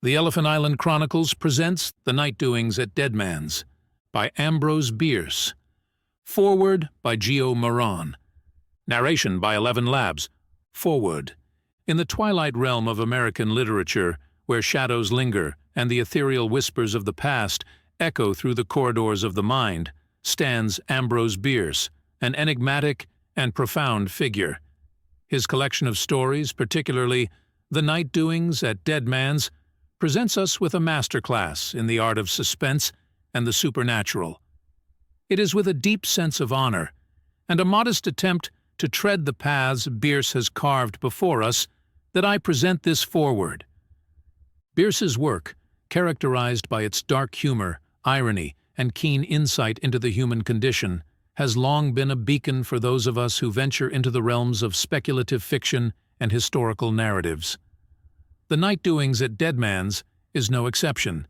The Elephant Island Chronicles presents The Night Doings at Deadman's by Ambrose Bierce. Foreword by Gio Moran. Narration by ElevenLabs. Foreword. In the twilight realm of American literature, where shadows linger and the ethereal whispers of the past echo through the corridors of the mind, stands Ambrose Bierce, an enigmatic and profound figure. His collection of stories, particularly The Night Doings at Deadman's, presents us with a masterclass in the art of suspense and the supernatural. It is with a deep sense of honor and a modest attempt to tread the paths Bierce has carved before us that I present this foreword. Bierce's work, characterized by its dark humor, irony, and keen insight into the human condition, has long been a beacon for those of us who venture into the realms of speculative fiction and historical narratives. The Night Doings at Deadman's is no exception.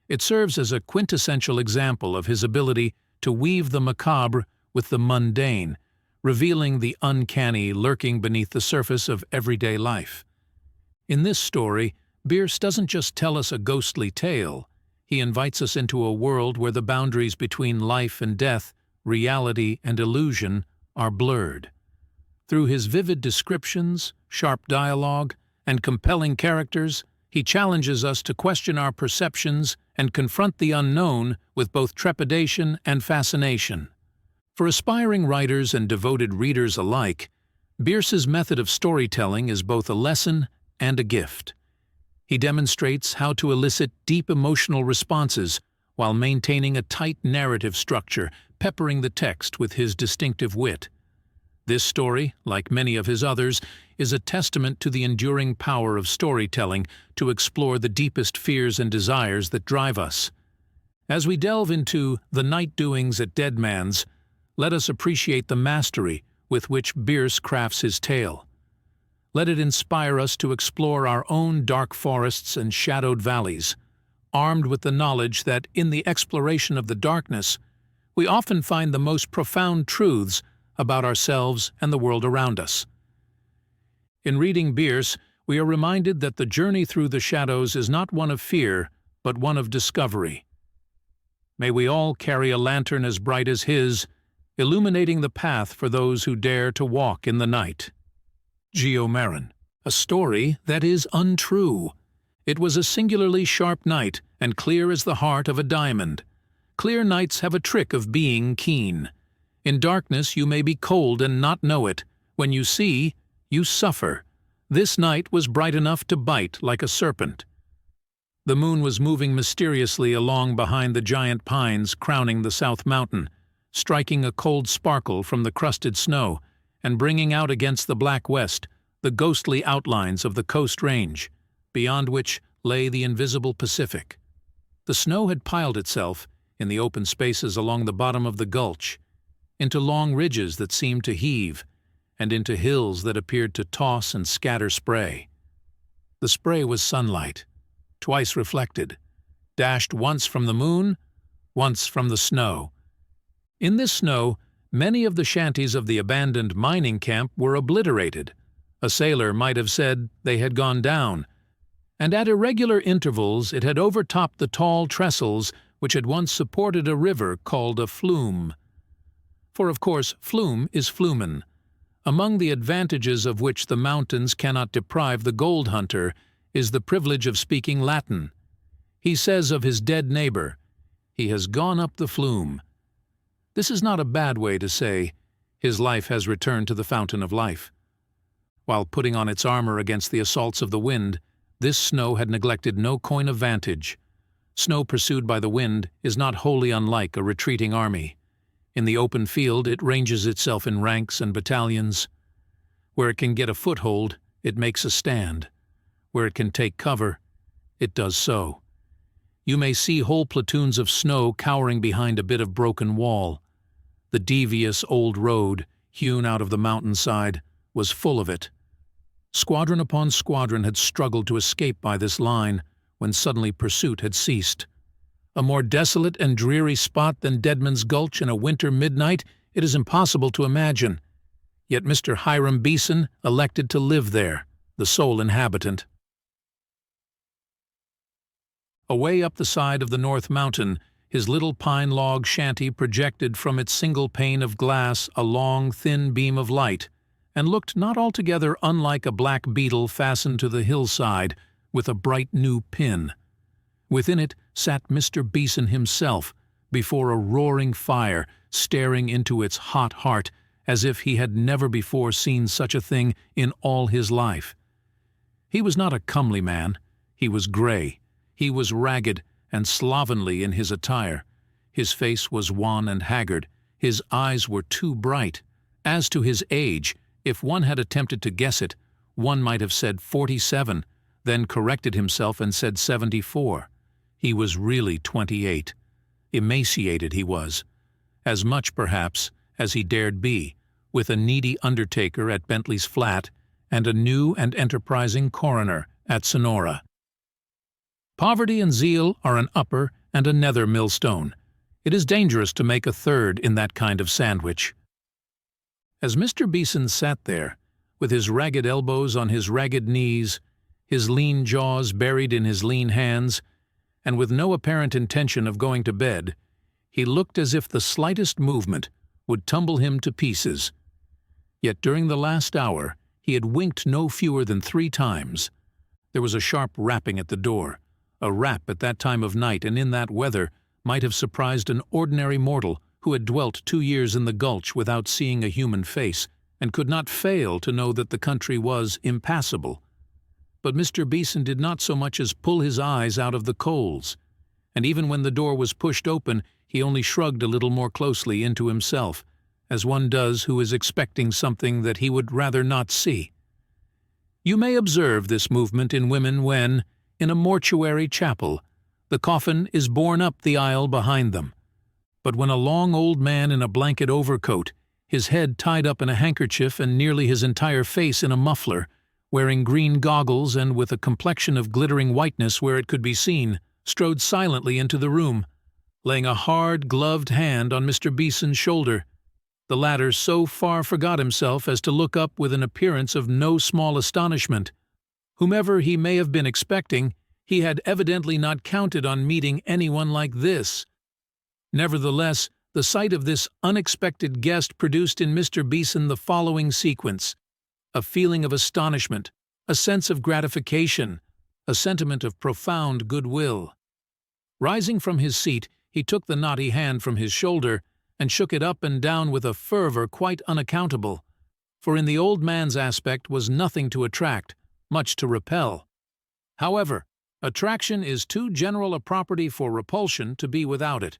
It serves as a quintessential example of his ability to weave the macabre with the mundane, revealing the uncanny lurking beneath the surface of everyday life. In this story, Bierce doesn't just tell us a ghostly tale. He invites us into a world where the boundaries between life and death, reality and illusion, are blurred. Through his vivid descriptions, sharp dialogue, and compelling characters, he challenges us to question our perceptions and confront the unknown with both trepidation and fascination. For aspiring writers and devoted readers alike, Bierce's method of storytelling is both a lesson and a gift. He demonstrates how to elicit deep emotional responses while maintaining a tight narrative structure, peppering the text with his distinctive wit. This story, like many of his others, is a testament to the enduring power of storytelling to explore the deepest fears and desires that drive us. As we delve into The Night Doings at Deadman's, let us appreciate the mastery with which Bierce crafts his tale. Let it inspire us to explore our own dark forests and shadowed valleys, armed with the knowledge that in the exploration of the darkness, we often find the most profound truths about ourselves and the world around us. In reading Bierce, we are reminded that the journey through the shadows is not one of fear, but one of discovery. May we all carry a lantern as bright as his, illuminating the path for those who dare to walk in the night. Gio Moran. A story that is untrue. It was a singularly sharp night and clear as the heart of a diamond. Clear nights have a trick of being keen. In darkness you may be cold and not know it. When you see, you suffer. This night was bright enough to bite like a serpent. The moon was moving mysteriously along behind the giant pines crowning the South Mountain, striking a cold sparkle from the crusted snow and bringing out against the black west the ghostly outlines of the Coast Range, beyond which lay the invisible Pacific. The snow had piled itself, in the open spaces along the bottom of the gulch, into long ridges that seemed to heave, and into hills that appeared to toss and scatter spray. The spray was sunlight, twice reflected, dashed once from the moon, once from the snow. In this snow, many of the shanties of the abandoned mining camp were obliterated. A sailor might have said they had gone down, and at irregular intervals it had overtopped the tall trestles which had once supported a river called a flume. For of course flume is flumen, among the advantages of which the mountains cannot deprive the gold hunter is the privilege of speaking Latin. He says of his dead neighbor, "He has gone up the flume." This is not a bad way to say, "His life has returned to the fountain of life." While putting on its armor against the assaults of the wind, this snow had neglected no coign of vantage. Snow pursued by the wind is not wholly unlike a retreating army. In the open field, it ranges itself in ranks and battalions. Where it can get a foothold, it makes a stand. Where it can take cover, it does so. You may see whole platoons of snow cowering behind a bit of broken wall. The devious old road, hewn out of the mountainside, was full of it. Squadron upon squadron had struggled to escape by this line when suddenly pursuit had ceased. A more desolate and dreary spot than Deadman's Gulch in a winter midnight it is impossible to imagine. Yet Mr. Hiram Beeson elected to live there, the sole inhabitant. Away up the side of the North Mountain, his little pine log shanty projected from its single pane of glass a long, thin beam of light, and looked not altogether unlike a black beetle fastened to the hillside with a bright new pin. Within it sat Mr. Beeson himself, before a roaring fire, staring into its hot heart as if he had never before seen such a thing in all his life. He was not a comely man. He was gray. He was ragged and slovenly in his attire. His face was wan and haggard. His eyes were too bright. As to his age, if one had attempted to guess it, one might have said 47, then corrected himself and said 74. He was really 28. Emaciated he was, as much, perhaps, as he dared be, with a needy undertaker at Bentley's flat and a new and enterprising coroner at Sonora. Poverty and zeal are an upper and a nether millstone. It is dangerous to make a third in that kind of sandwich. As Mr. Beeson sat there, with his ragged elbows on his ragged knees, his lean jaws buried in his lean hands, and with no apparent intention of going to bed, he looked as if the slightest movement would tumble him to pieces. Yet during the last hour he had winked no fewer than 3 times. There was a sharp rapping at the door. A rap at that time of night and in that weather might have surprised an ordinary mortal who had dwelt 2 years in the gulch without seeing a human face, and could not fail to know that the country was impassable. But Mr. Beeson did not so much as pull his eyes out of the coals, and even when the door was pushed open he only shrugged a little more closely into himself, as one does who is expecting something that he would rather not see. You may observe this movement in women when, in a mortuary chapel, the coffin is borne up the aisle behind them. But when a long old man in a blanket overcoat, his head tied up in a handkerchief and nearly his entire face in a muffler, wearing green goggles and with a complexion of glittering whiteness where it could be seen, strode silently into the room, laying a hard, gloved hand on Mr. Beeson's shoulder, the latter so far forgot himself as to look up with an appearance of no small astonishment. Whomever he may have been expecting, he had evidently not counted on meeting anyone like this. Nevertheless, the sight of this unexpected guest produced in Mr. Beeson the following sequence: a feeling of astonishment, a sense of gratification, a sentiment of profound goodwill. Rising from his seat, he took the knotty hand from his shoulder and shook it up and down with a fervor quite unaccountable, for in the old man's aspect was nothing to attract, much to repel. However, attraction is too general a property for repulsion to be without it.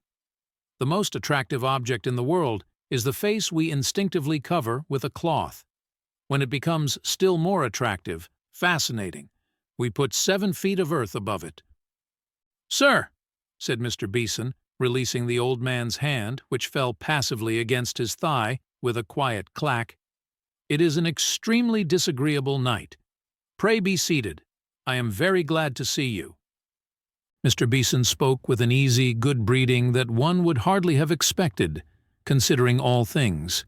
The most attractive object in the world is the face we instinctively cover with a cloth. When it becomes still more attractive, fascinating, we put 7 feet of earth above it. "Sir," said Mr. Beeson, releasing the old man's hand, which fell passively against his thigh with a quiet clack, "it is an extremely disagreeable night. Pray be seated. I am very glad to see you." Mr. Beeson spoke with an easy good breeding that one would hardly have expected, considering all things.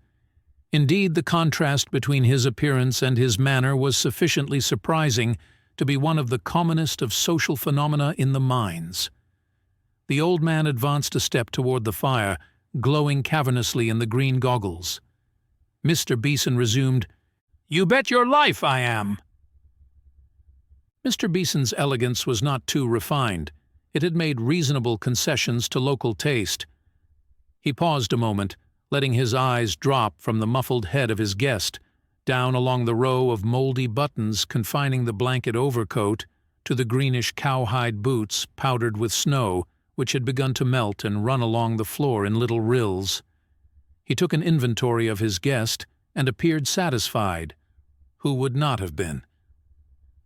Indeed, the contrast between his appearance and his manner was sufficiently surprising to be one of the commonest of social phenomena in the mines. The old man advanced a step toward the fire, glowing cavernously in the green goggles. Mr. Beeson resumed, "You bet your life I am." Mr. Beeson's elegance was not too refined. It had made reasonable concessions to local taste. He paused a moment, letting his eyes drop from the muffled head of his guest, down along the row of mouldy buttons confining the blanket overcoat, to the greenish cowhide boots powdered with snow, which had begun to melt and run along the floor in little rills. He took an inventory of his guest and appeared satisfied. Who would not have been?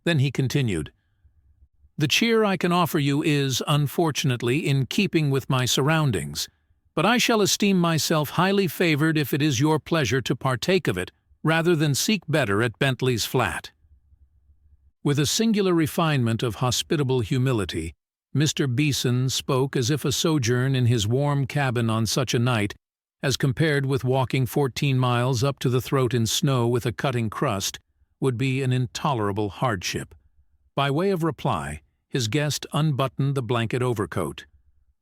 Then he continued, "The cheer I can offer you is, unfortunately, in keeping with my surroundings, but I shall esteem myself highly favored if it is your pleasure to partake of it, rather than seek better at Bentley's flat." With a singular refinement of hospitable humility, Mr. Beeson spoke as if a sojourn in his warm cabin on such a night, as compared with walking 14 miles up to the throat in snow with a cutting crust, would be an intolerable hardship. By way of reply, his guest unbuttoned the blanket overcoat.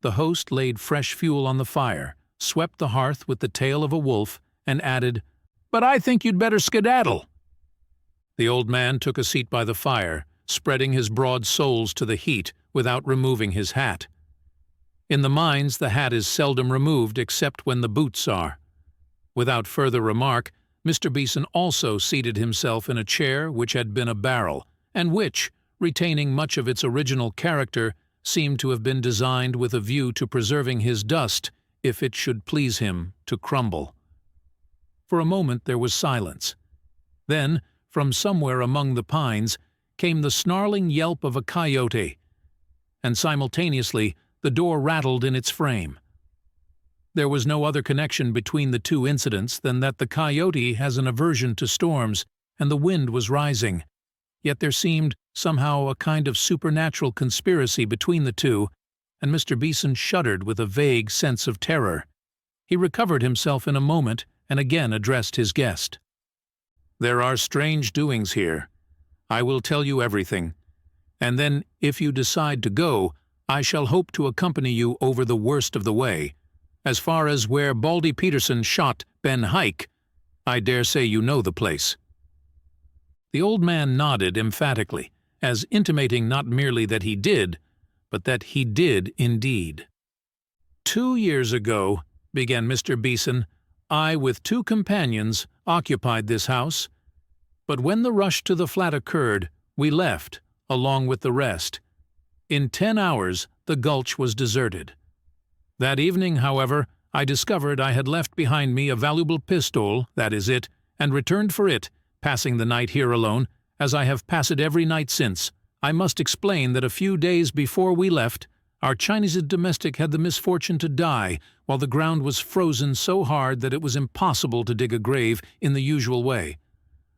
The host laid fresh fuel on the fire, swept the hearth with the tail of a wolf, and added, "But I think you'd better skedaddle." The old man took a seat by the fire, spreading his broad soles to the heat without removing his hat. In the mines, the hat is seldom removed except when the boots are. Without further remark, Mr. Beeson also seated himself in a chair which had been a barrel, and which, retaining much of its original character, seemed to have been designed with a view to preserving his dust, if it should please him to crumble. For a moment there was silence. Then, from somewhere among the pines, came the snarling yelp of a coyote, and simultaneously the door rattled in its frame. There was no other connection between the two incidents than that the coyote has an aversion to storms, and the wind was rising. Yet there seemed somehow a kind of supernatural conspiracy between the two, and Mr. Beeson shuddered with a vague sense of terror. He recovered himself in a moment and again addressed his guest. "There are strange doings here. I will tell you everything. And then, if you decide to go, I shall hope to accompany you over the worst of the way. As far as where Baldy Peterson shot Ben Hike, I dare say you know the place." The old man nodded emphatically, as intimating not merely that he did, but that he did indeed. "2 years ago," began Mr. Beeson, "I, with 2 companions, occupied this house. But when the rush to the flat occurred, we left, along with the rest. In 10 hours, the gulch was deserted. That evening, however, I discovered I had left behind me a valuable pistol, that is it, and returned for it, passing the night here alone, as I have passed every night since. I must explain that a few days before we left, our Chinese domestic had the misfortune to die, while the ground was frozen so hard that it was impossible to dig a grave in the usual way.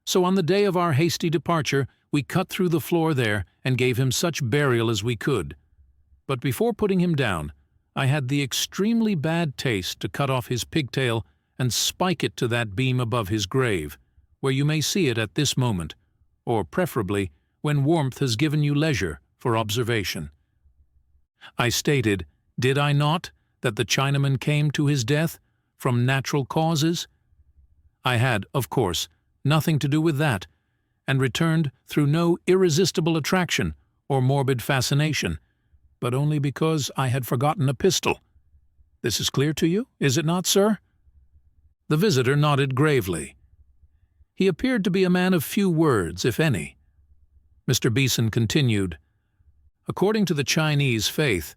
So on the day of our hasty departure, we cut through the floor there and gave him such burial as we could. But before putting him down, I had the extremely bad taste to cut off his pigtail and spike it to that beam above his grave, where you may see it at this moment, or preferably when warmth has given you leisure for observation. I stated, did I not, that the Chinaman came to his death from natural causes? I had, of course, nothing to do with that, and returned through no irresistible attraction or morbid fascination, but only because I had forgotten a pistol. This is clear to you, is it not, sir?" The visitor nodded gravely. He appeared to be a man of few words, if any. Mr. Beeson continued, "According to the Chinese faith,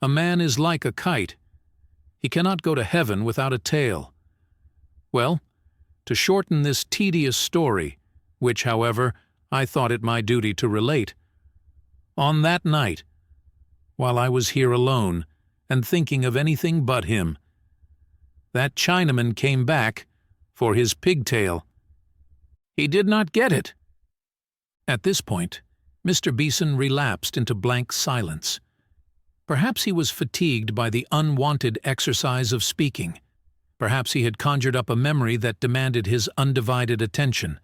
a man is like a kite. He cannot go to heaven without a tail. Well, to shorten this tedious story, which, however, I thought it my duty to relate, on that night, while I was here alone and thinking of anything but him, that Chinaman came back for his pigtail. He did not get it." At this point, Mr. Beeson relapsed into blank silence. Perhaps he was fatigued by the unwanted exercise of speaking. Perhaps he had conjured up a memory that demanded his undivided attention.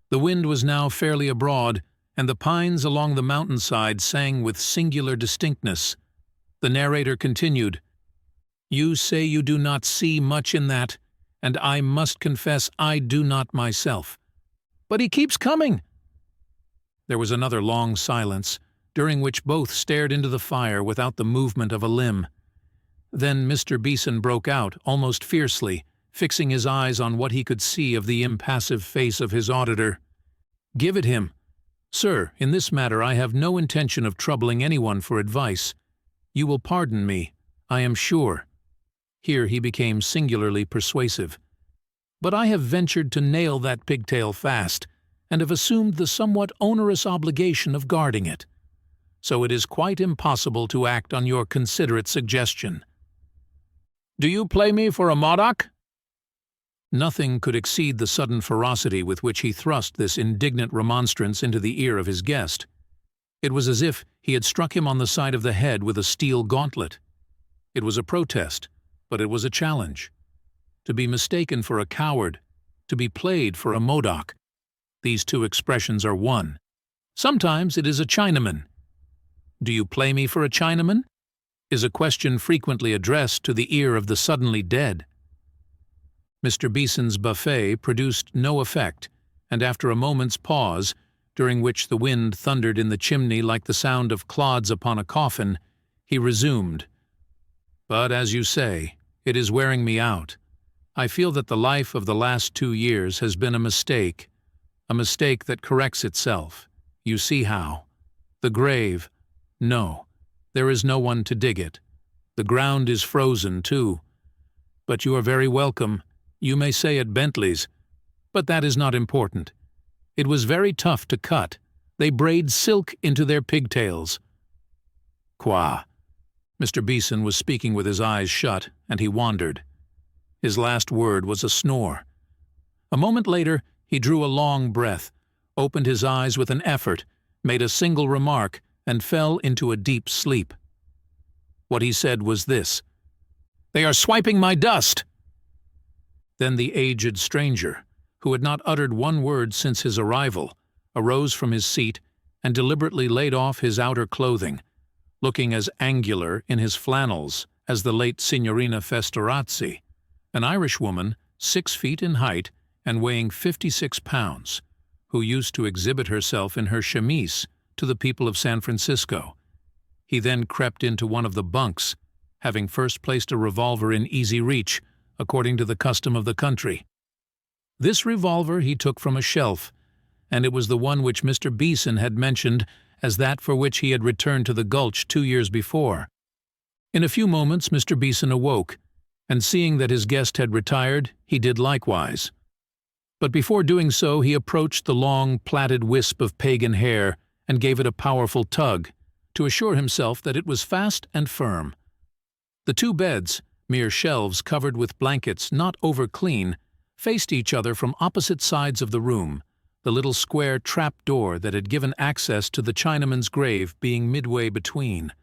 The wind was now fairly abroad, and the pines along the mountainside sang with singular distinctness. The narrator continued, "You say you do not see much in that, and I must confess I do not myself. But he keeps coming." There was another long silence, during which both stared into the fire without the movement of a limb. Then Mr. Beeson broke out, almost fiercely, fixing his eyes on what he could see of the impassive face of his auditor. "Give it him. Sir, in this matter I have no intention of troubling anyone for advice. You will pardon me, I am sure." Here he became singularly persuasive. "But I have ventured to nail that pigtail fast, and have assumed the somewhat onerous obligation of guarding it. So it is quite impossible to act on your considerate suggestion." "Do you play me for a Modoc?" Nothing could exceed the sudden ferocity with which he thrust this indignant remonstrance into the ear of his guest. It was as if he had struck him on the side of the head with a steel gauntlet. It was a protest, but it was a challenge. To be mistaken for a coward, to be played for a Modoc, these two expressions are one. Sometimes it is a Chinaman. "Do you play me for a Chinaman?" is a question frequently addressed to the ear of the suddenly dead. Mr. Beeson's buffet produced no effect, and after a moment's pause, during which the wind thundered in the chimney like the sound of clods upon a coffin, he resumed, "But, as you say, it is wearing me out. I feel that the life of the last 2 years has been a mistake that corrects itself. You see how. The grave, no, there is no one to dig it. The ground is frozen, too. But you are very welcome, you may say at Bentley's, but that is not important. It was very tough to cut. They braid silk into their pigtails." Qua. Mr. Beeson was speaking with his eyes shut, and he wandered. His last word was a snore. A moment later, he drew a long breath, opened his eyes with an effort, made a single remark, and fell into a deep sleep. What he said was this: "They are swiping my dust!" Then the aged stranger, who had not uttered one word since his arrival, arose from his seat and deliberately laid off his outer clothing, looking as angular in his flannels as the late Signorina Festorazzi, an Irishwoman 6 feet in height and weighing 56 pounds, who used to exhibit herself in her chemise to the people of San Francisco. He then crept into one of the bunks, having first placed a revolver in easy reach, according to the custom of the country. This revolver he took from a shelf, and it was the one which Mr. Beeson had mentioned as that for which he had returned to the gulch 2 years before. In a few moments Mr. Beeson awoke, and seeing that his guest had retired, he did likewise. But before doing so, he approached the long, plaited wisp of pagan hair and gave it a powerful tug, to assure himself that it was fast and firm. The 2 beds, mere shelves covered with blankets not over-clean, faced each other from opposite sides of the room, the little square trap-door that had given access to the Chinaman's grave being midway between.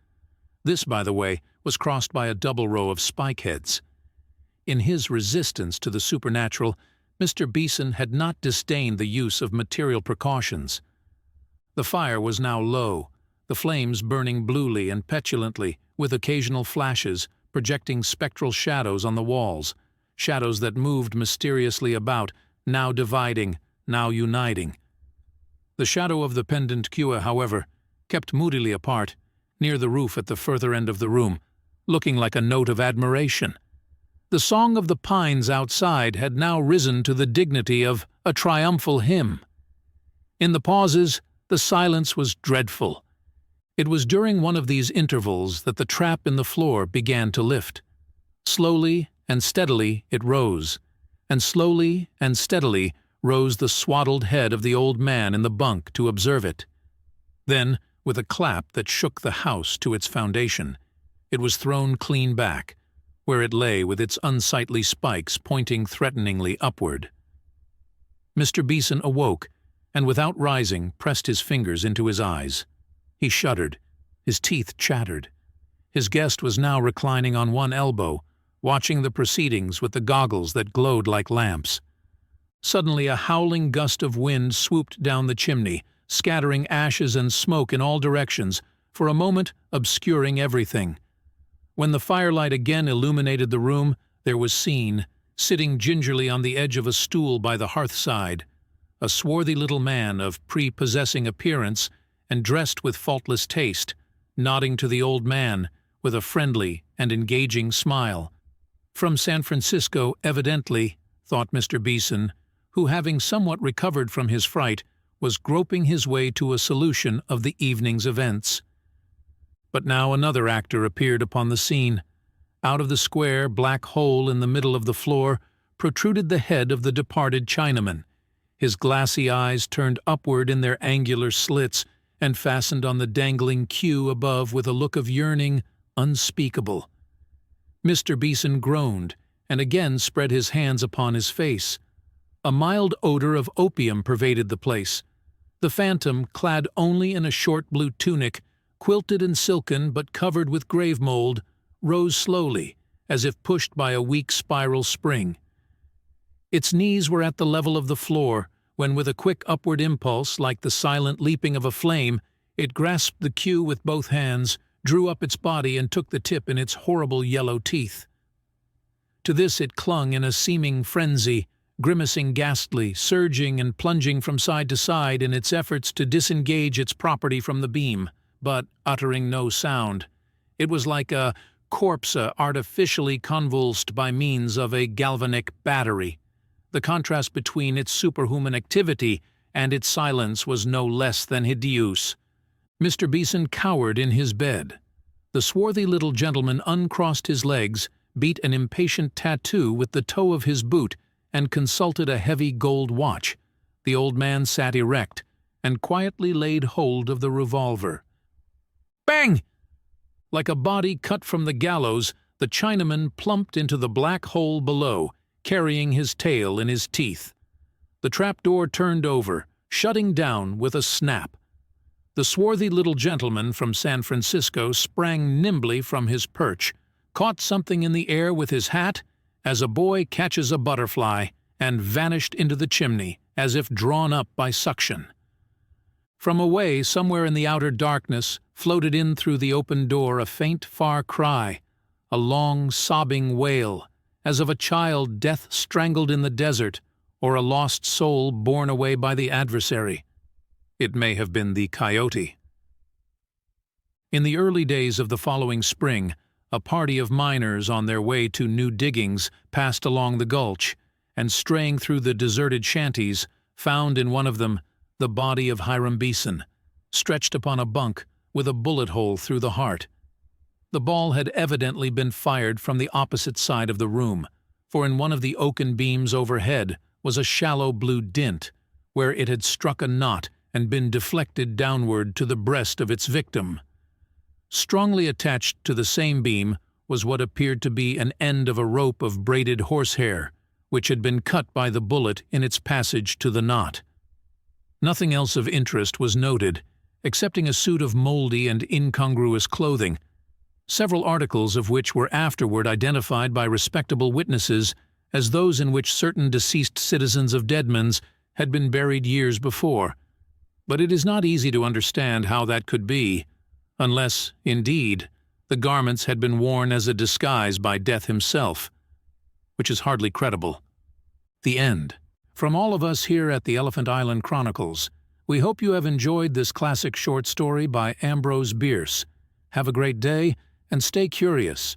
This, by the way, was crossed by a double row of spike-heads. In his resistance to the supernatural, Mr. Beeson had not disdained the use of material precautions. The fire was now low, the flames burning bluely and petulantly, with occasional flashes, projecting spectral shadows on the walls, shadows that moved mysteriously about, now dividing, now uniting. The shadow of the pendant cua, however, kept moodily apart, near the roof at the further end of the room, looking like a note of admiration. The song of the pines outside had now risen to the dignity of a triumphal hymn. In the pauses, the silence was dreadful. It was during one of these intervals that the trap in the floor began to lift. Slowly and steadily it rose, and slowly and steadily rose the swaddled head of the old man in the bunk to observe it. Then, with a clap that shook the house to its foundation, it was thrown clean back, where it lay with its unsightly spikes pointing threateningly upward. Mr. Beeson awoke, and without rising pressed his fingers into his eyes. He shuddered, his teeth chattered. His guest was now reclining on one elbow, watching the proceedings with the goggles that glowed like lamps. Suddenly a howling gust of wind swooped down the chimney, scattering ashes and smoke in all directions, for a moment obscuring everything. When the firelight again illuminated the room, there was seen, sitting gingerly on the edge of a stool by the hearthside, a swarthy little man of prepossessing appearance and dressed with faultless taste, nodding to the old man with a friendly and engaging smile. From San Francisco, evidently, thought Mr. Beeson, who, having somewhat recovered from his fright, was groping his way to a solution of the evening's events. But now another actor appeared upon the scene. Out of the square, black hole in the middle of the floor protruded the head of the departed Chinaman, his glassy eyes turned upward in their angular slits and fastened on the dangling queue above with a look of yearning unspeakable. Mr. Beeson groaned, and again spread his hands upon his face. A mild odor of opium pervaded the place. The phantom, clad only in a short blue tunic, quilted and silken but covered with grave mold, rose slowly, as if pushed by a weak spiral spring. Its knees were at the level of the floor, when with a quick upward impulse, like the silent leaping of a flame, It grasped the queue with both hands, drew up its body and took the tip in its horrible yellow teeth. To this it clung in a seeming frenzy, grimacing ghastly, surging and plunging from side to side in its efforts to disengage its property from the beam, but uttering no sound. It was like a corpse artificially convulsed by means of a galvanic battery. The contrast between its superhuman activity and its silence was no less than hideous. Mr. Beeson cowered in his bed. The swarthy little gentleman uncrossed his legs, beat an impatient tattoo with the toe of his boot, and consulted a heavy gold watch. The old man sat erect and quietly laid hold of the revolver. Bang! Like a body cut from the gallows, the Chinaman plumped into the black hole below, carrying his tail in his teeth. The trapdoor turned over, shutting down with a snap. The swarthy little gentleman from San Francisco sprang nimbly from his perch, caught something in the air with his hat, as a boy catches a butterfly, and vanished into the chimney, as if drawn up by suction. From away, somewhere in the outer darkness, floated in through the open door a faint, far cry, a long, sobbing wail, as of a child death-strangled in the desert, or a lost soul borne away by the adversary. It may have been the coyote. In the early days of the following spring, a party of miners on their way to new diggings passed along the gulch, and straying through the deserted shanties, found in one of them the body of Hiram Beeson, stretched upon a bunk with a bullet hole through the heart. The ball had evidently been fired from the opposite side of the room, for in one of the oaken beams overhead was a shallow blue dint, where it had struck a knot and been deflected downward to the breast of its victim. Strongly attached to the same beam was what appeared to be an end of a rope of braided horsehair, which had been cut by the bullet in its passage to the knot. Nothing else of interest was noted, excepting a suit of moldy and incongruous clothing, several articles of which were afterward identified by respectable witnesses as those in which certain deceased citizens of Deadman's had been buried years before. But it is not easy to understand how that could be, unless, indeed, the garments had been worn as a disguise by Death himself, which is hardly credible. The end. From all of us here at the Elephant Island Chronicles, we hope you have enjoyed this classic short story by Ambrose Bierce. Have a great day, and stay curious.